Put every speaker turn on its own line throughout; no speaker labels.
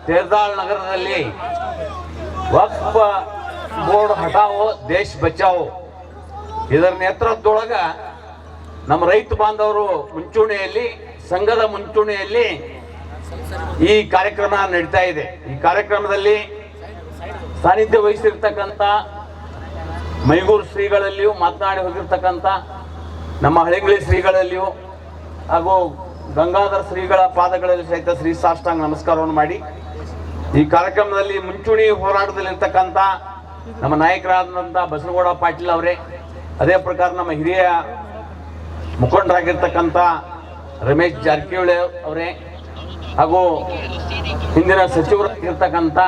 ತೇರ್ದಾಳ್ ನಗರದಲ್ಲಿ ವಕ್ಫ್ ಬೋರ್ಡ್ ಹಟಾವೋ ದೇಶ್ ಬಚಾವೋ ಇದರ ನೇತೃತ್ವದೊಳಗ ನಮ್ಮ ರೈತ ಬಾಂಧವರು ಮುಂಚೂಣಿಯಲ್ಲಿ ಸಂಘದ ಮುಂಚೂಣಿಯಲ್ಲಿ ಈ ಕಾರ್ಯಕ್ರಮ ನಡೀತಾ ಇದೆ. ಈ ಕಾರ್ಯಕ್ರಮದಲ್ಲಿ ಸಾನ್ನಿಧ್ಯ ವಹಿಸಿರ್ತಕ್ಕಂಥ ಮೈಗೂರು ಶ್ರೀಗಳಲ್ಲಿಯೂ ಮಾತನಾಡಿ ಹೋಗಿರ್ತಕ್ಕಂಥ ನಮ್ಮ ಹಳೆಂಗಳಿ ಶ್ರೀಗಳಲ್ಲಿಯೂ ಹಾಗೂ ಗಂಗಾಧರ ಶ್ರೀಗಳ ಪಾದಗಳಲ್ಲಿ ಸಹಿತ ಶ್ರೀ ಸಾಷ್ಟಾಂಗ ನಮಸ್ಕಾರವನ್ನು ಮಾಡಿ ಈ ಕಾರ್ಯಕ್ರಮದಲ್ಲಿ ಮುಂಚೂಣಿ ಹೋರಾಟದಲ್ಲಿರ್ತಕ್ಕಂಥ ನಮ್ಮ ನಾಯಕರಾದಂಥ ಬಸನಗೌಡ ಪಾಟೀಲ್ ಅವರೇ, ಅದೇ ಪ್ರಕಾರ ನಮ್ಮ ಹಿರಿಯ ಮುಖಂಡರಾಗಿರ್ತಕ್ಕಂಥ ರಮೇಶ್ ಜಾರಕಿಹೊಳಿ ಅವರೇ, ಹಾಗೂ ಹಿಂದಿನ ಸಚಿವರಾಗಿರ್ತಕ್ಕಂಥ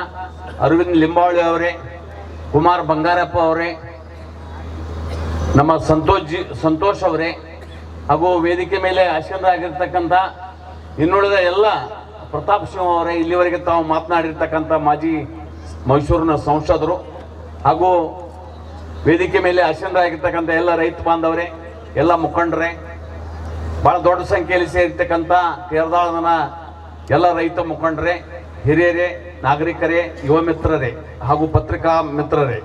ಅರವಿಂದ್ ಲಿಂಬಾವಳಿ ಅವರೇ, ಕುಮಾರ್ ಬಂಗಾರಪ್ಪ ಅವರೇ, ನಮ್ಮ ಸಂತೋಷ್ ಅವರೇ, ಹಾಗೂ ವೇದಿಕೆ ಮೇಲೆ ಆಸೀನರಾಗಿರ್ತಕ್ಕಂಥ ಇನ್ನುಳಿದ ಎಲ್ಲ ಪ್ರತಾಪ್ ಸಿಂಹ ಅವರೇ, ಇಲ್ಲಿವರೆಗೆ ತಾವು ಮಾತನಾಡಿರ್ತಕ್ಕಂಥ ಮಾಜಿ ಮೈಸೂರಿನ ಸಂಸದರು, ಹಾಗೂ ವೇದಿಕೆ ಮೇಲೆ ಆಸೀನರಾಗಿರ್ತಕ್ಕಂಥ ಎಲ್ಲ ರೈತ ಬಾಂಧವರೇ, ಎಲ್ಲ ಮುಖಂಡರೇ, ಬಹಳ ದೊಡ್ಡ ಸಂಖ್ಯೆಯಲ್ಲಿ ಸೇರಿರ್ತಕ್ಕಂಥ ತೇರದಾಳನ ಎಲ್ಲ ರೈತ ಮುಖಂಡರೇ, ಹಿರಿಯರೇ, ನಾಗರಿಕರೇ, ಯುವ ಮಿತ್ರರೇ ಹಾಗೂ ಪತ್ರಿಕಾ ಮಿತ್ರರೇ,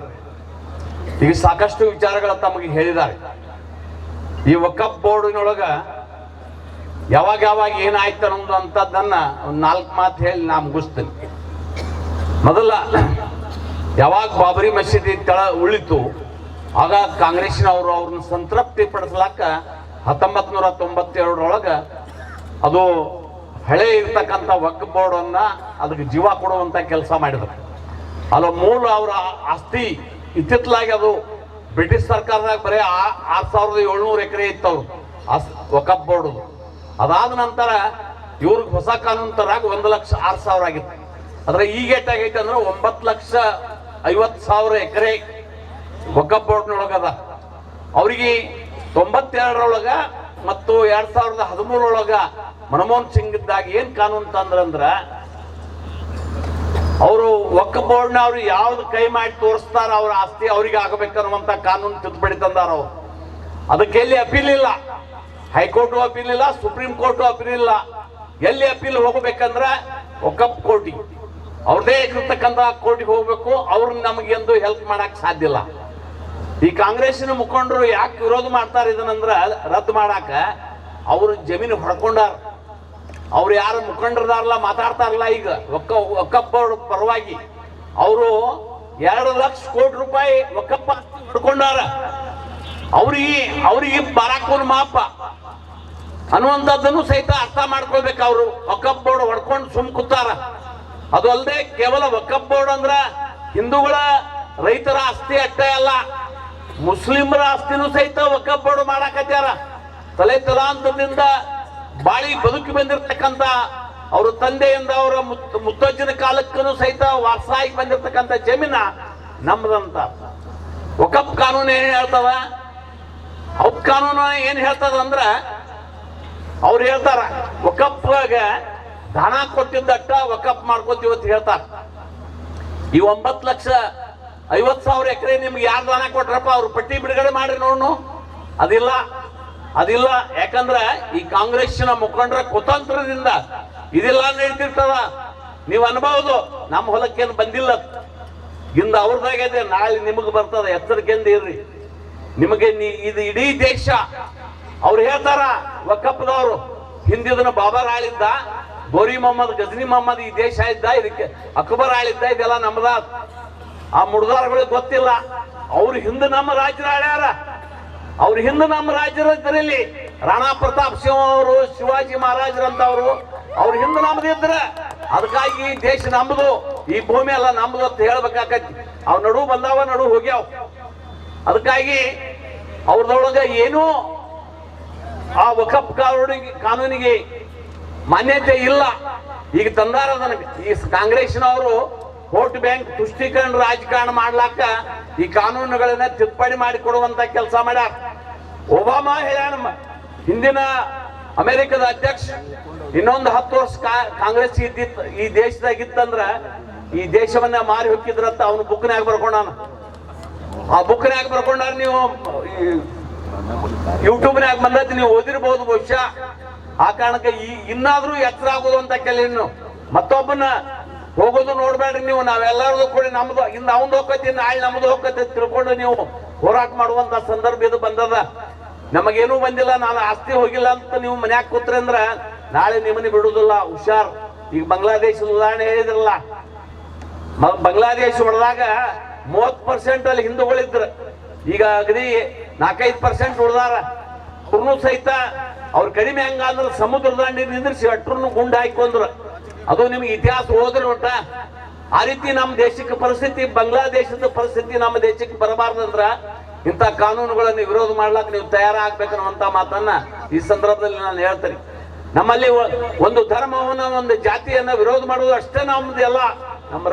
ಈಗ ಸಾಕಷ್ಟು ವಿಚಾರಗಳ ತಮಗೆ ಹೇಳಿದ್ದಾರೆ. ಈ ವಕ್ಫ್ ಬೋರ್ಡಿನೊಳಗ ಯಾವಾಗ ಏನಾಯ್ತು ಅನ್ನೋದು ಅಂತದನ್ನ ಒಂದು 4 ಮಾತು ಹೇಳಿ ನಾ ಮುಗಿಸ್ತೀನಿ. ಮೊದಲ ಯಾವಾಗ ಬಾಬರಿ ಮಸೀದಿ ತಳ ಉಳಿತು ಆಗ ಕಾಂಗ್ರೆಸ್ನವರು ಅವ್ರನ್ನ ಸಂತೃಪ್ತಿ ಪಡಿಸ್ಲಾಕ 1992 ಅದು ಹಳೆ ಇರ್ತಕ್ಕಂಥ ವಕ್ಫ್ ಬೋರ್ಡ್ ಅನ್ನ ಅದಕ್ಕೆ ಜೀವ ಕೊಡುವಂತ ಕೆಲಸ ಮಾಡಿದ್ರು. ಅಲ್ಲ ಮೂಲ ಅವರ ಆಸ್ತಿ ಇತ್ತಿತ್ತಲಾಗಿ ಅದು ಬ್ರಿಟಿಷ್ ಸರ್ಕಾರದಾಗ ಬರೀ 6700 ಎಕರೆ ಇತ್ತವ್ರು ವಕ್ಫ್ ಬೋರ್ಡ್. ಅದಾದ ನಂತರ ಇವ್ರಿಗೆ ಹೊಸ ಕಾನೂನು ತರಾಗ 1,06,000 ಆಗಿತ್ತು. ಆದ್ರೆ ಈಗ ಎಷ್ಟಾಗೈತೆ ಅಂದ್ರೆ 9,50,000 ಎಕರೆ ವಕ್ಫ್ ಬೋರ್ಡ್ನೊಳಗದ. ಅವ್ರಿಗೆ 92 ಮತ್ತು 2013 ಮನಮೋಹನ್ ಸಿಂಗ್ ಇದ್ದಾಗ ಏನ್ ಕಾನೂನು ತಂದ್ರಂದ್ರ, ಅವರು ವಕ್ಫ್ ಬೋರ್ಡ್ನ ಅವ್ರು ಯಾವ್ದು ಕೈ ಮಾಡಿ ತೋರಿಸ್ತಾರ ಅವ್ರ ಆಸ್ತಿ ಅವ್ರಿಗೆ ಆಗಬೇಕನ್ನುವಂತ ಕಾನೂನು ತಿದ್ದುಪಡಿ ತಂದಾರ ಅವ್ರು. ಅದಕ್ಕೆ ಎಲ್ಲಿ ಅಪೀಲ್ ಇಲ್ಲ, ಹೈಕೋರ್ಟು ಅಪೀಲ್ ಇಲ್ಲ, ಸುಪ್ರೀಂ ಕೋರ್ಟು ಅಪೀಲ್ ಇಲ್ಲ. ಎಲ್ಲಿ ಅಪೀಲ್ ಹೋಗ್ಬೇಕಂದ್ರ ವಕ್ಫ್ ಕೋರ್ಟಿಗೆ, ಅವ್ರದೇ ಇರ್ತಕ್ಕಂಥ ಕೋರ್ಟಿಗೆ ಹೋಗ್ಬೇಕು. ಅವ್ರನ್ನ ನಮಗೆ ಎಂದು ಹೆಲ್ಪ್ ಮಾಡಕ್ ಸಾಧ್ಯ ಇಲ್ಲ. ಈ ಕಾಂಗ್ರೆಸ್ಸಿನ ಮುಖಂಡರು ಯಾಕೆ ವಿರೋಧ ಮಾಡ್ತಾರೆ ಇದನ್ನಂದ್ರ ರದ್ದು ಮಾಡಾಕ ಅವ್ರ ಜಮೀನು ಹೊಡ್ಕೊಂಡಾರ. ಅವ್ರು ಯಾರು ಮುಖಂಡರದಾರಲ್ಲ ಮಾತಾಡ್ತಾರಲ್ಲ ಈಗ ವಕ್ಫ್ ಬೋರ್ಡ್ ಪರವಾಗಿ, ಅವರು 2 ಲಕ್ಷ ಕೋಟಿ ರೂಪಾಯಿ ವಕ್ಫ್ ಹೊಡ್ಕೊಂಡಾರ. ಅವ್ರಿಗೆ ಬರಾಕೋನ್ ಮಾಪ ಅನ್ನುವಂಥದ್ದನ್ನು ಸಹಿತ ಅರ್ಥ ಮಾಡ್ಕೊಳ್ಬೇಕು. ಅವರು ವಕ್ಫ್ ಬೋರ್ಡ್ ಹೊಡ್ಕೊಂಡು ಸುಮ್ ಕೂತಾರ. ಅದು ಅಲ್ಲದೆ ಕೇವಲ ವಕ್ಫ್ ಬೋರ್ಡ್ ಅಂದ್ರ ಹಿಂದೂಗಳ ರೈತರ ಆಸ್ತಿ ಅಷ್ಟೇ ಅಲ್ಲ, ಮುಸ್ಲಿಮರ ಆಸ್ತಿನೂ ಸಹಿತ ವಕ್ಫ್ ಬೋರ್ಡ್ ಮಾಡಾಕತ್ಯಾರ. ತಲೆ ತಲಾಂತರದಿಂದ ಬಾಳಿ ಬದುಕಿ ಬಂದಿರತಕ್ಕಂತ ಅವ್ರ ತಂದೆಯಿಂದ ಅವರ ಮುತ್ತಜ್ಜನ ಕಾಲಕ್ಕೂ ಸಹಿತ ವಾರಸಾಗಿ ಬಂದಿರತಕ್ಕಂತ ಜಮೀನ ನಮ್ಮದಂತ. ವಕ್ಫ್ ಕಾನೂನು ಏನ್ ಹೇಳ್ತದ, ವಕ್ಫ್ ಕಾನೂನು ಏನ್ ಹೇಳ್ತದ ಅಂದ್ರ, ಅವ್ರು ಹೇಳ್ತಾರ ವಕ್ಫ್ಗ ದಾನ ಕೊಟ್ಟಿದ್ದಟ್ಟ ವಕ್ಫ್ ಮಾಡ್ಕೋತೀವಿ ಅಂತ ಹೇಳ್ತಾರ. ಈ 9,50,000 ಎಕರೆ ನಿಮ್ಗೆ ಯಾರು ದಾನ ಕೊಟ್ರಪ್ಪ ಅವ್ರು ಪಟ್ಟಿ ಬಿಡುಗಡೆ ಮಾಡ್ರಿ ನೋಡು. ಅದಿಲ್ಲ. ಯಾಕಂದ್ರ ಈ ಕಾಂಗ್ರೆಸ್ಸಿನ ಮುಖಂಡರ ಕುತಂತ್ರದಿಂದ ಇದೆಲ್ಲ ನಡೀತಿರ್ತದ. ನೀವು ಅನ್ಬಹುದು ನಮ್ಮ ಹೊಲಕ್ಕೇನು ಬಂದಿಲ್ಲ, ಇಂದ ಅವ್ರದಾಗಿದೆ, ನಾಳೆ ನಿಮಗೆ ಬರ್ತದ, ಎಚ್ಚರಿಕೆಯಿಂದ ಇರ್ರಿ. ನಿಮಗೆ ಇದು ಇಡೀ ದೇಶ ಅವ್ರು ಹೇಳ್ತಾರ ವಕ್ಫ್ದವರು, ಹಿಂದಿದನ್ನ ಬಾಬರ್ ಆಳಿದ್ದ, ಗೋರಿ ಮೊಹಮ್ಮದ್, ಗಜನಿ ಮೊಹಮ್ಮದ್ ಈ ದೇಶ ಇದ್ದ, ಇದಕ್ಕೆ ಅಕ್ಬರ್ ಆಳಿದ್ದ, ಇದೆಲ್ಲ ನಮ್ಮದ. ಆ ಮುಡ್ದಾರಗಳಿಗೆ ಗೊತ್ತಿಲ್ಲ. ಅವ್ರು ಹಿಂದೆ ನಮ್ಮ ರಾಜ್ಯರ ಆಳ್ಯಾರ. ಅವ್ರ ಹಿಂದೆ ನಮ್ಮ ರಾಜ್ಯರಲ್ಲಿ ರಾಣಾ ಪ್ರತಾಪ್ ಸಿಂಹ ಅವರು, ಶಿವಾಜಿ ಮಹಾರಾಜರಂತವ್ರು ಅವ್ರ ಹಿಂದೆ ನಮ್ದಿದ್ರ. ಅದಕ್ಕಾಗಿ ಈ ದೇಶ ನಮ್ದು, ಈ ಭೂಮಿ ಎಲ್ಲ ನಮ್ದು ಅಂತ ಹೇಳ್ಬೇಕಾಕತಿ. ಅವ್ ನಡು ಬಂದಾವ, ನಡು ಹೋಗ್ಯಾವ. ಅದಕ್ಕಾಗಿ ಅವ್ರದೊಳಗ ಏನೂ ಆ ವಕ್ಫ್ ಕಾನೂನಿಗೆ ಮಾನ್ಯತೆ ಇಲ್ಲ. ಈಗ ತಂದಾರ ಈ ಕಾಂಗ್ರೆಸ್ನವರು ವೋಟ್ ಬ್ಯಾಂಕ್ ತುಷ್ಟೀಕರಣ ರಾಜಕಾರಣ ಮಾಡ್ಲಾಕ ಈ ಕಾನೂನುಗಳನ್ನ ತಿದ್ದುಪಡಿ ಮಾಡಿ ಕೊಡುವಂತ ಕೆಲಸ ಮಾಡ್ಯಾರ. ಒಬಾಮಾ ಹೇಳ್ಯಾನ, ಹಿಂದಿನ ಅಮೆರಿಕದ ಅಧ್ಯಕ್ಷ ಇನ್ನೊಂದು 10 ವರ್ಷ ಕಾಂಗ್ರೆಸ್ ಇದ್ದಿತ್ತು ಈ ದೇಶದಾಗಿತ್ತಂದ್ರ ಈ ದೇಶವನ್ನ ಮಾರಿ ಹೊಕ್ಕಿದ್ರಂತ ಅವನು ಬುಕ್ನ್ಯಾಗ ಬರ್ಕೊಂಡಾನ. ಆ ಬುಕ್ನ್ಯಾಗ ಬರ್ಕೊಂಡಾರ. ನೀವು ಯೂಟ್ಯೂಬ್ನ್ಯಾಗ ಬಂದೈತಿ, ನೀವು ಓದಿರ್ಬಹುದು ಬಹುಶಃ. ಆ ಕಾರಣಕ್ಕೆ ಇನ್ನಾದ್ರೂ ಎಚ್ಚರ ಆಗೋದು ಅಂತ ಕೆಲವು ಮತ್ತೊಬ್ಬನ ಹೋಗೋದು ನೋಡ್ಬೇಡ್ರಿ ನೀವು. ನಾವೆಲ್ಲರದು ಕೂಡ ನಮ್ದು ಇನ್ನು ಅವಂದು ಹೋಗತಿ, ನಾಳೆ ನಮ್ದು ಹೋಗತಿ ತಿಳ್ಕೊಂಡು ನೀವು ಹೋರಾಟ ಮಾಡುವಂತ ಸಂದರ್ಭ ಇದು ಬಂದದ. ನಮಗೇನೂ ಬಂದಿಲ್ಲ, ನಾನು ಆಸ್ತಿ ಹೋಗಿಲ್ಲ ಅಂತ ನೀವು ಮನ್ಯಾಗ ಕೂತ್ರಿ ಅಂದ್ರ ನಾಳೆ ನಿಮ್ಮನ್ನ ಬಿಡುದಿಲ್ಲ, ಹುಷಾರ್. ಈಗ ಬಾಂಗ್ಲಾದೇಶದ ಉದಾಹರಣೆ ಹೇಳಿದ್ರಲ್ಲ, ಬಾಂಗ್ಲಾದೇಶ ಹೊಡೆದಾಗ 30% ಅಲ್ಲಿ ಹಿಂದೂಗಳಿದ್ರು, ಈಗ ಅಗದಿ 4-5% ಉಳ್ದಾರ. ಅವ್ರನ್ನೂ ಸಹಿತ ಅವ್ರು ಕಡಿಮೆ ಹಂಗಂದ್ರೆ ಸಮುದ್ರ ದಂಡಿ ನಿಂದ್ರಿಸಿ ಅಟ್ರನ್ನು ಗುಂಡು ಹಾಕೊಂಡ್ರು. ಅದು ನಿಮ್ಗೆ ಇತಿಹಾಸ ಹೋದ್ರೆ ಒಟ್ಟ ಆ ರೀತಿ ನಮ್ಮ ದೇಶಕ್ಕೆ ಪರಿಸ್ಥಿತಿ, ಬಾಂಗ್ಲಾದೇಶದ ಪರಿಸ್ಥಿತಿ ನಮ್ಮ ದೇಶಕ್ಕೆ ಬರಬಾರ್ದಂದ್ರ ಇಂಥ ಕಾನೂನುಗಳನ್ನು ವಿರೋಧ ಮಾಡ್ಲಾಕ ನೀವು ತಯಾರಾಗಬೇಕನ್ನುವಂತ ಮಾತನ್ನ ಈ ಸಂದರ್ಭದಲ್ಲಿ ನಾನು ಹೇಳ್ತೇನೆ. ನಮ್ಮಲ್ಲಿ ಒಂದು ಧರ್ಮವನ್ನ, ಒಂದು ಜಾತಿಯನ್ನ ವಿರೋಧ ಮಾಡುವುದು ಅಷ್ಟೇ ನಮ್ದು ಎಲ್ಲ. ನಮ್ಮ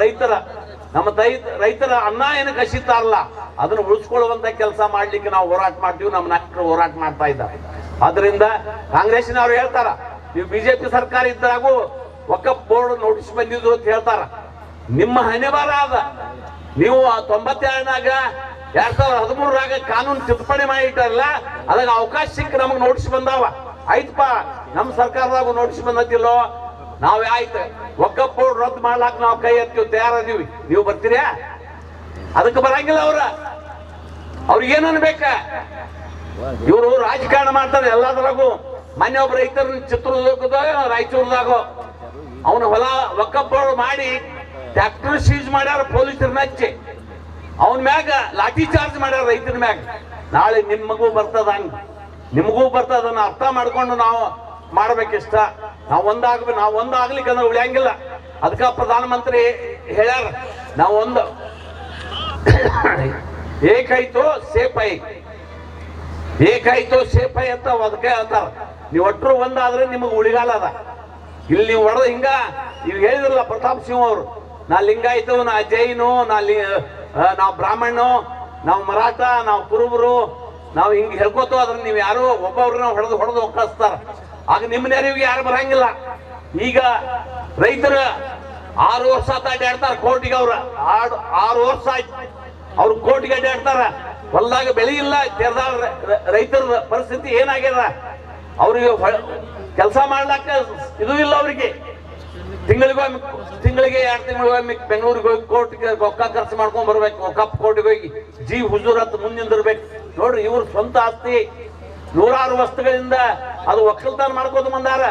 ರೈತರ ಅನ್ನ ಏನು ಕಸಿತಾರಲ್ಲ ಅದನ್ನು ಉಳಿಸ್ಕೊಳ್ಳುವಂತ ಕೆಲಸ ಮಾಡ್ಲಿಕ್ಕೆ ನಾವು ಹೋರಾಟ ಮಾಡ್ತೀವಿ, ನಮ್ಮ ನಾಯಕರು ಹೋರಾಟ ಮಾಡ್ತಾ ಇದ್ದಾರೆ. ಆದ್ರಿಂದ ಕಾಂಗ್ರೆಸ್ನವ್ರು ಹೇಳ್ತಾರ, ನೀವು ಬಿಜೆಪಿ ಸರ್ಕಾರ ಇದ್ದಾಗೂ ವಕಫ್ ಬೋರ್ಡ್ ನೋಟಿಸ್ ಬಂದಿದ್ದು ಅಂತ ಹೇಳ್ತಾರ. ನಿಮ್ಮ ಹಣೆಬಾರ ಅದ. ನೀವು 92ನಾಗ 2013ರಾಗ ಕಾನೂನು ತಿದ್ದುಪಡಿ ಮಾಡಿಟ್ಟಾರಲ್ಲ, ಅದಾಗ ಅವಕಾಶ ಸಿಕ್ಕ ನಮಗ್ ನೋಟಿಸ್ ಬಂದಾವ. ಆಯ್ತಪ್ಪ, ನಮ್ಮ ಸರ್ಕಾರದಾಗ ನೋಟಿಸ್ ಬಂದಿಲ್ಲೋ, ನಾವ್ ಆಯ್ತು ವಕಫ್ ಬೋರ್ಡ್ ರದ್ದು ಮಾಡ್ಲಾಕ್ ನಾವು ಕೈ ಎತ್ತೀವಿ, ತಯಾರದೀವಿ. ನೀವು ಬರ್ತೀರಾ? ಅದಕ್ಕೆ ಬರಂಗಿಲ್ಲ. ಅವ್ರಿಗೇನು ಅನ್ಬೇಕ? ಇವರು ರಾಜಕಾರಣ ಮಾಡ್ತಾರೆ ಎಲ್ಲದರಾಗೂ. ಮೊನ್ನೆ ಒಬ್ಬ ರೈತರ ಚಿತ್ರದುರ್ಗದಾಗ ರಾಯಚೂರ್ದಾಗ ಅವನು ಹೊಲ ವಕಫ್ ಬೋರ್ಡ್ ಮಾಡಿ ಟ್ರ್ಯಾಕ್ಟರ್ ಸೀಜ್ ಮಾಡ್ಯಾರ ಪೊಲೀಸರನ್ನ ಹಚ್ಚಿ. ಅವನ ಮ್ಯಾಗ ಲಾಠಿ ಚಾರ್ಜ್ ಮಾಡ್ಯಾರ ರೈತರ ಮ್ಯಾಗ. ನಾಳೆ ನಿಮಗೂ ಬರ್ತದ, ಹಂಗ ನಿಮಗೂ ಬರ್ತದನ್ನ ಅರ್ಥ ಮಾಡ್ಕೊಂಡು ನಾವು ಮಾಡ್ಬೇಕಿಷ್ಟ. ನಾವು ಒಂದಾಗ್ಲಿಕ್ಕೆ ಅಂದ್ರೆ ಉಳಿಯಂಗಿಲ್ಲ. ಅದಕ್ಕ ಪ್ರಧಾನಮಂತ್ರಿ ಹೇಳ್ಯಾರ, ನಾವು ಒಂದು ಏಕಾಯ್ತು ಸೇಫೈ ಅಂತ ಅದಕ್ಕೆ ಹೇಳ್ತಾರ. ನೀವು ಒಟ್ಟರು ಒಂದಾದ್ರೆ ನಿಮಗೆ ಉಳಿಗಾಲ ಅದ. ಇಲ್ಲಿ ನೀವು ಹೊಡೆದ ಹಿಂಗ ಈಗ ಹೇಳಿದ್ರಲ್ಲ ಪ್ರತಾಪ್ ಸಿಂಹ ಅವರು, ನಾ ಲಿಂಗಾಯ್ತು, ನಾ ಜೈನು, ನಾವು ಬ್ರಾಹ್ಮಣು, ನಾವು ಮರಾಠ, ನಾವು ಕುರುಬರು, ನಾವು ಹಿಂಗ್ ಹೇಳ್ಕೋತೋ ಅದ್ರ ನೀವು ಯಾರು ಒಬ್ಬೊಬ್ರನ್ನ ಹೊಡೆದು ಒಕ್ಕಳಿಸ್ತಾರ. ಆಗ ನಿಮ್ಮ ನೆರವಿಗೆ ಯಾರು ಬರಂಗಿಲ್ಲ. ಈಗ ರೈತರ 6 ವರ್ಷ ಅಡ್ಡಾಡ್ತಾರ ಕೋರ್ಟಿಗೆ. ಅವ್ರ 6 ವರ್ಷ ಆಯ್ತು ಅವ್ರು ಕೋರ್ಟಿಗೆ ಅಡ್ಡಾಡ್ತಾರ. ಹೊಲ್ದಾಗ ಬೆಳೆ ಇಲ್ಲ, ರೈತರ ಪರಿಸ್ಥಿತಿ ಏನಾಗ್ಯದ? ಅವ್ರಿಗೆ ಕೆಲಸ ಮಾಡ್ಲಾಕ ಇದು ಇಲ್ಲ. ಅವ್ರಿಗೆ ತಿಂಗಳಿಗೆ 2 ತಿಂಗಳಿಗೊಮ್ಮೆ ಬೆಂಗಳೂರಿಗೆ ಹೋಗಿ ಕೋರ್ಟ್ಗೆ ರೊಕ್ಕ ಖರ್ಚು ಮಾಡ್ಕೊಂಡ್ ಬರ್ಬೇಕು. ವಕಫ್ ಕೋರ್ಟಿಗೆ ಹೋಗಿ ಜಿ ಹುಜೂರ್ ಹತ್ತು ಮುಂದಿಂದಿರ್ಬೇಕು. ನೋಡ್ರಿ, ಇವ್ರ ಸ್ವಂತ ಆಸ್ತಿ ನೂರಾರು ವರ್ಷಗಳಿಂದ ಅದು ಒಕ್ಕಲ್ತಾನ ಮಾಡ್ಕೋತ ಬಂದಾರ.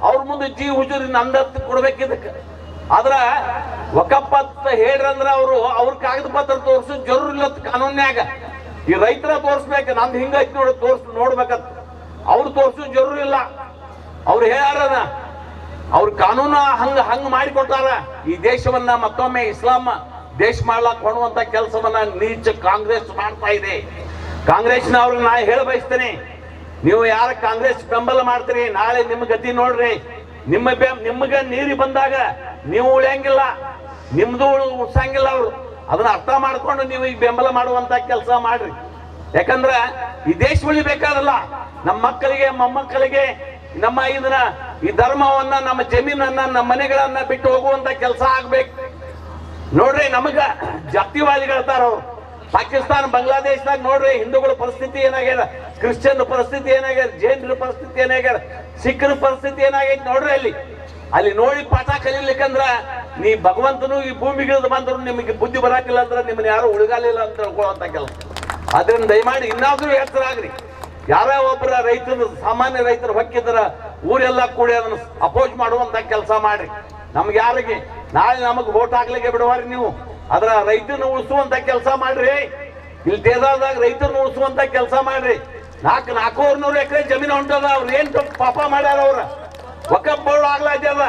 ಅವ್ರ ಮುಂದೆ ಜಿ ಹುಜೂರ್ ನಂದತ್ತು ಕೊಡ್ಬೇಕಿದಕ್ಕೆ. ಆದ್ರ ವಕಫ್ ಅಂತ ಹೇಳ್ರಂದ್ರ ಅವ್ರ ಕಾಗದ ಪತ್ರ ತೋರ್ಸು ಜರೂರ್ ಇಲ್ಲ ಕಾನೂನ್ಯಾಗ. ಈ ರೈತರ ತೋರ್ಸ್ಬೇಕು, ನಮ್ದು ಹಿಂಗೈತಿ ನೋಡ್ಬೇಕಂತ. ಅವ್ರು ತೋರ್ಸು ಜರೂರ್ ಇಲ್ಲ. ಅವ್ರು ಹೇಳ್ಯಾರ, ಅವ್ರ ಕಾನೂನು ಹಂಗ ಮಾಡಿಕೊಟ್ಟಾರ. ಈ ದೇಶವನ್ನ ಮತ್ತೊಮ್ಮೆ ಇಸ್ಲಾಂ ದೇಶ ಮಾಡ್ಲಾಕ್ ಕೊಡುವಂತ ಕೆಲಸವನ್ನ ನೀಚ ಕಾಂಗ್ರೆಸ್ ಮಾಡ್ತಾ ಇದೆ. ಕಾಂಗ್ರೆಸ್ನವ್ರಿಗೆ ನಾ ಹೇಳ ಬಯಸ್ತೇನೆ, ನೀವು ಯಾರ ಕಾಂಗ್ರೆಸ್ ಬೆಂಬಲ ಮಾಡ್ತೀರಿ, ನಾಳೆ ನಿಮ್ ಗತಿ ನೋಡ್ರಿ. ನಿಮ್ಗ ನೀರಿ ಬಂದಾಗ ನೀವು ಉಳಿಯಂಗಿಲ್ಲ, ನಿಮ್ದು ಉಳ್ಸಂಗಿಲ್ಲ. ಅವ್ರು ಅದನ್ನ ಅರ್ಥ ಮಾಡ್ಕೊಂಡು ನೀವು ಈಗ ಬೆಂಬಲ ಮಾಡುವಂತ ಕೆಲಸ ಮಾಡ್ರಿ. ಯಾಕಂದ್ರ ಈ ದೇಶ ಉಳಿಬೇಕಾದಲ್ಲ, ನಮ್ಮ ಮಕ್ಕಳಿಗೆ ಮೊಮ್ಮಕ್ಕಳಿಗೆ ನಮ್ಮ ಈ ಧರ್ಮವನ್ನ, ನಮ್ಮ ಜಮೀನನ್ನ, ನಮ್ಮ ಮನೆಗಳನ್ನ ಬಿಟ್ಟು ಹೋಗುವಂತ ಕೆಲಸ ಆಗ್ಬೇಕು. ನೋಡ್ರಿ, ನಮಗ ಜಾತಿವಾದಿಗಳ್ತಾರ ಅವ್ರು. ಪಾಕಿಸ್ತಾನ ಬಾಂಗ್ಲಾದೇಶದಾಗ ನೋಡ್ರಿ, ಹಿಂದೂಗಳ ಪರಿಸ್ಥಿತಿ ಏನಾಗ್ಯದ, ಕ್ರಿಶ್ಚಿಯನ್ ಪರಿಸ್ಥಿತಿ ಏನಾಗ್ಯದ, ಜೈನರ ಪರಿಸ್ಥಿತಿ ಏನಾಗ್ಯದ, ಸಿಖ್ರ ಪರಿಸ್ಥಿತಿ ಏನಾಗೈತಿ ನೋಡ್ರಿ. ಅಲ್ಲಿ ನೋಡಿ ಪಾಠ ಕಲಿಲಿಕ್ಕಂದ್ರ ನೀ ಭಗವಂತನು ಈ ಭೂಮಿಗಿಳಿದು ಬಂದ್ರು ನಿಮಗೆ ಬುದ್ಧಿ ಬರಾಕಿಲ್ಲ ಅಂದ್ರೆ ನಿಮ್ಮನ್ನ ಯಾರು ಉಳಿಗಾಲಿಲ್ಲ ಅಂತ ತಿಳ್ಕೊಳ್ಳುವಂತ ಕೆಲಸ. ಅದನ್ನ ದಯಮಾಡಿ ಇನ್ನಾದ್ರೂ ಎಚ್ಚರ ಆಗ್ರಿ. ಯಾರೋ ಒಬ್ಬರ ರೈತರು, ಸಾಮಾನ್ಯ ರೈತರು ಹೊಕ್ಕಿದ್ರ ಊರೆಲ್ಲ ಕೂಡಿ ಅದನ್ನ ಅಪೋಸ್ ಮಾಡುವಂತ ಕೆಲಸ ಮಾಡ್ರಿ. ನಮ್ಗೆ ಯಾರಿಗೆ ನಾಳೆ ನಮಗ್ ವೋಟ್ ಹಾಕ್ಲಿಕ್ಕೆ ಬಿಡುವಾರಿ ನೀವು. ಅದ್ರ ರೈತರನ್ನ ಉಳಿಸುವಂತ ಕೆಲಸ ಮಾಡ್ರಿ. ಇಲ್ಲಿ ದೇಶದಾಗ ರೈತರನ್ನ ಉಳಿಸುವಂತ ಕೆಲಸ ಮಾಡ್ರಿ. 400 ಎಕರೆ ಜಮೀನು ಹೊಂಟದ. ಅವ್ರು ಏನ್ ಪಾಪ ಮಾಡ್ಯಾರ? ಅವ್ರ ವಕಫ್ ಬೋರ್ಡ್ ಆಗ್ಲಾದ್ಯದ.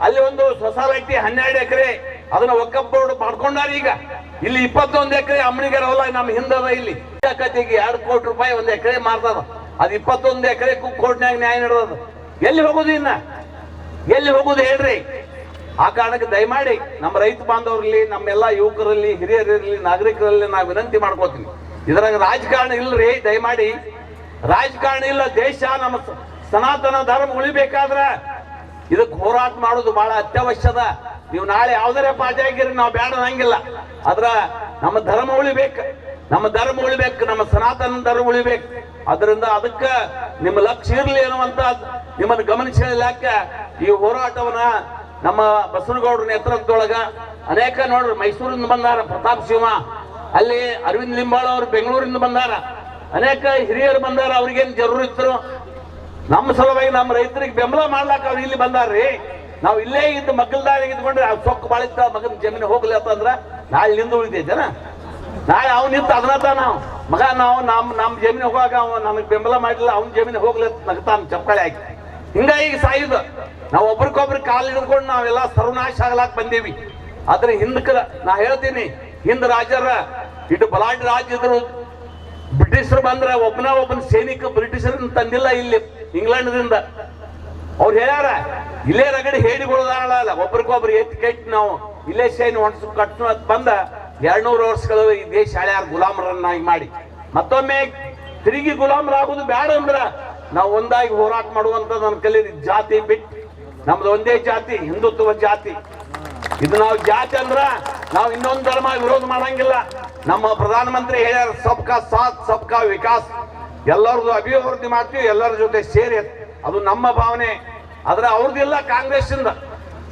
ಅಲ್ಲಿ ಒಂದು ಸೊಸೈಟಿ 12 ಎಕರೆ ಅದನ್ನ ವಕಫ್ ಬೋರ್ಡ್ ಮಾಡ್ಕೊಂಡಾರ. ಈಗ ಇಲ್ಲಿ 21 ಎಕರೆ ಅಮ್ಮನಿಗೆರ ಹೊಲ ನಮ್ಮ ಹಿಂದದ. ಇಲ್ಲಿ 2 ಕೋಟಿ ರೂಪಾಯಿ 1 ಎಕರೆ ಮಾರ್ತದ. ಅದು 21 ಎಕರೆ ಕೋರ್ಟ್ನ್ಯಾಗ ನ್ಯಾಯ ನಡೆದದ. ಎಲ್ಲಿ ಹೋಗುದು? ಎಲ್ಲಿ ಹೋಗುದು ಹೇಳ್ರಿ? ಆ ಕಾರಣಕ್ಕೆ ದಯಮಾಡಿ ನಮ್ಮ ರೈತ ಬಾಂಧವರಲ್ಲಿ, ನಮ್ಮೆಲ್ಲ ಯುವಕರಲ್ಲಿ, ಹಿರಿಯರಲ್ಲಿ, ನಾಗರಿಕರಲ್ಲಿ ನಾ ವಿನಂತಿ ಮಾಡ್ಕೋತೀನಿ, ಇದ್ರಾಗ ರಾಜಕಾರಣ ಇಲ್ರಿ. ದಯಮಾಡಿ ರಾಜಕಾರಣ ಇಲ್ಲ. ದೇಶ ನಮ್ಮ ಸನಾತನ ಧರ್ಮ ಉಳಿಬೇಕಾದ್ರ ಇದಕ್ಕೆ ಹೋರಾಟ ಮಾಡೋದು ಬಹಳ ಅತ್ಯವಶ್ಯದ. ನೀವು ನಾಳೆ ಯಾವ್ದಾರ ಪಾರ್ಟಿ ಆಗಿರಿ, ನಾವು ಬೇಡ ಅನ್ನಂಗಿಲ್ಲ. ಆದ್ರ ನಮ್ಮ ಧರ್ಮ ಉಳಿಬೇಕು, ನಮ್ಮ ಸನಾತನ ಧರ್ಮ ಉಳಿಬೇಕು. ಅದರಿಂದ ಅದಕ್ಕ ನಿಮ್ಮ ಲಕ್ಷ್ಯ ಇರ್ಲಿ ಅನ್ನುವಂತ ನಿಮ್ಮನ್ನು ಗಮನಿಸಲಿಕ್ಕ ಈ ಹೋರಾಟವನ್ನ ನಮ್ಮ ಬಸವನಗೌಡರ ನೇತೃತ್ವದೊಳಗ ಅನೇಕ ನೋಡ್ರಿ ಮೈಸೂರಿಂದ ಬಂದಾರ, ಪ್ರತಾಪ್ ಸಿಂಹ, ಅಲ್ಲಿ ಅರವಿಂದ್ ಲಿಂಬಾಳ ಅವರು ಬೆಂಗಳೂರಿಂದ ಬಂದಾರ, ಅನೇಕ ಹಿರಿಯರು ಬಂದಾರ. ಅವ್ರಿಗೇನು ಜರೂರು ಇದ್ರು ನಮ್ಮ ಸಲುವಾಗಿ ನಮ್ಮ ರೈತರಿಗೆ ಬೆಂಬಲ ಮಾಡ್ಲಾಕ ಅವ್ರು ಇಲ್ಲಿ ಬಂದಾರ್ರಿ. ನಾವು ಇಲ್ಲೇ ಇದ್ದು ಮಗ್ಗಲ್ದಾಗ ಇದ್ಕೊಂಡ್ರೆ ಸೊಕ್ಕ ಬಾಳಿತ ಮಗನ ಜಮೀನು ಹೋಗ್ಲಿ ಅಂತಂದ್ರ ನಾಳೆ ನಿಂದು ಉಳಿದೈತೆನ, ನಾಳೆ ಅವ್ನು ನಿಂತು ಅದನ್ನತ ನಾವು ಮಗ ನಾವು ನಮ್ಮ ಜಮೀನು ಹೋಗಾಗ ಅವ ನನಗೆ ಬೆಂಬಲ ಮಾಡಿಲ್ಲ, ಅವ್ನ ಜಮೀನು ಹೋಗ್ಲಿ ಅಂತ ನಗ್ತಾನ ಚಪ್ಪಾಳೆ ಹಾಕಿ. ಹಿಂಗಾಗಿ ಸಾಯುದು ನಾವು ಒಬ್ರಿಗೊಬ್ರಿಗೆ ಕಾಲು ಹಿಡಿದುಕೊಂಡು ನಾವೆಲ್ಲ ಸರ್ವನಾಶ ಆಗ್ಲಾಕ್ ಬಂದೀವಿ. ಆದ್ರೆ ಹಿಂದಕ್ಕೆ ನಾ ಹೇಳ್ತೀನಿ, ಹಿಂದ್ ರಾಜರ ಇಟ್ಟು ಬಲಾಢ್ಯ ರಾಜ್ಯ ಇದ್ರು, ಬ್ರಿಟಿಷರು ಬಂದ್ರೆ ಒಬ್ಬನ ಸೈನಿಕ ಬ್ರಿಟಿಷರನ್ನ ತಂದಿಲ್ಲ ಇಲ್ಲಿ ಇಂಗ್ಲೆಂಡ್ದಿಂದ. ಅವ್ರು ಹೇಳ್ಯಾರ ಇಲ್ಲೇ ರಗಡಿ ಹೇಳಿಕೊಳ್ಳೋದಾರಲ್ಲ, ಒಬ್ರಿಗೊಬ್ರು ಎತ್ತಿ ಕಟ್ಟಿ ನಾವು ಇಲ್ಲೇ ಸೈನ್ ಹೊಂಡ್ಸ್ ಕಟ್ಟು ಅಂತ ಬಂದ 200 ವರ್ಷಗಳು ಈ ದೇಶ ಹಳ್ಯಾರ ಗುಲಾಮರನ್ನಾಗಿ ಮಾಡಿ. ಮತ್ತೊಮ್ಮೆ ತಿರುಗಿ ಗುಲಾಮರಾಗುದು ಬೇಡ ಅಂದ್ರ ನಾವು ಒಂದಾಗಿ ಹೋರಾಟ ಮಾಡುವಂತ ನನ್ನ ಕಲೀರಿ. ಜಾತಿ ಬಿಟ್ಟು ನಮ್ದು ಒಂದೇ ಜಾತಿ, ಹಿಂದುತ್ವ ಜಾತಿ. ಇದು ನಾವು ಜಾತಿ ಅಂದ್ರ ನಾವು ಇನ್ನೊಂದು ಧರ್ಮ ವಿರೋಧ ಮಾಡಂಗಿಲ್ಲ. ನಮ್ಮ ಪ್ರಧಾನಮಂತ್ರಿ ಹೇಳ್ಯಾರ ಸಬ್ಕಾ ಸಾಥ್ ಸಬ್ಕಾ ವಿಕಾಸ್, ಎಲ್ಲರದು ಅಭಿವೃದ್ಧಿ ಮಾಡ್ತೀವಿ ಎಲ್ಲರ ಜೊತೆ ಸೇರಿ, ಅದು ನಮ್ಮ ಭಾವನೆ. ಆದ್ರೆ ಅವ್ರದಿಲ್ಲ ಕಾಂಗ್ರೆಸ್ ಇಂದ,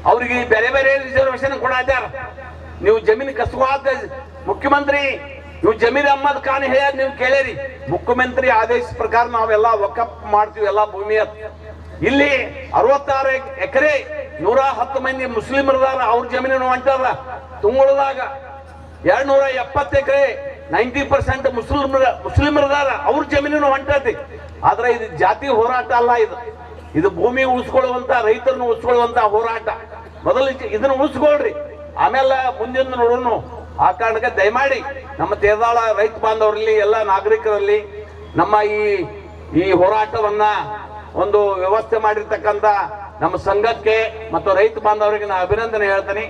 ಅವ್ರಿಗೆ ಬೇರೆ ಬೇರೆ ರಿಸರ್ವೇಶನ್ ಕೊಡಾತಾರ. ನೀವು ಜಮೀನು ಕಸುವಾದ ಮುಖ್ಯಮಂತ್ರಿ ನೀವು ಜಮೀರ್ ಅಹ್ಮದ್ ಖಾನ್ ಹೇಳ್ಯಾರ, ನೀವು ಕೇಳಿರಿ, ಮುಖ್ಯಮಂತ್ರಿ ಆದೇಶ ಪ್ರಕಾರ ನಾವೆಲ್ಲ ವಕಫ್ ಮಾಡ್ತೀವಿ ಎಲ್ಲ ಭೂಮಿ. ಇಲ್ಲಿ 66 ಎಕರೆ 110 ಮಂದಿ ಮುಸ್ಲಿಮರದಾರ, ಅವ್ರ ಜಮೀನು ಹೊಂಟಾರ. ತುಂಗುಳದಾಗ 270 ಎಕರೆ 90% ಮುಸ್ಲಿಮರದಾರ, ಅವ್ರ ಜಮೀನು ಹೊಂಟತಿ. ಆದ್ರೆ ಇದು ಜಾತಿ ಹೋರಾಟ ಅಲ್ಲ, ಇದು ಭೂಮಿ ಉಳಿಸ್ಕೊಳ್ಳುವಂತ ರೈತರನ್ನು ಉಳಿಸ್ಕೊಳ್ಳುವಂತ ಹೋರಾಟ. ಮೊದಲು ಇದನ್ನ ಉಳಿಸ್ಕೊಳ್ರಿ, ಆಮೇಲೆ ಮುಂದಿನ ನೋಡೋಣ. ಆ ಕಾರಣಕ್ಕೆ ದಯಮಾಡಿ ನಮ್ಮ ತೇರದಾಳ ರೈತ ಬಾಂಧವರಲ್ಲಿ ಎಲ್ಲ ನಾಗರಿಕರಲ್ಲಿ ನಮ್ಮ ಈ ಹೋರಾಟವನ್ನ ಒಂದು ವ್ಯವಸ್ಥೆ ಮಾಡಿರ್ತಕ್ಕಂಥ ನಮ್ಮ ಸಂಘಕ್ಕೆ ಮತ್ತು ರೈತ ಬಾಂಧವರಿಗೆ ನಾನು ಅಭಿನಂದನೆ ಹೇಳ್ತೀನಿ.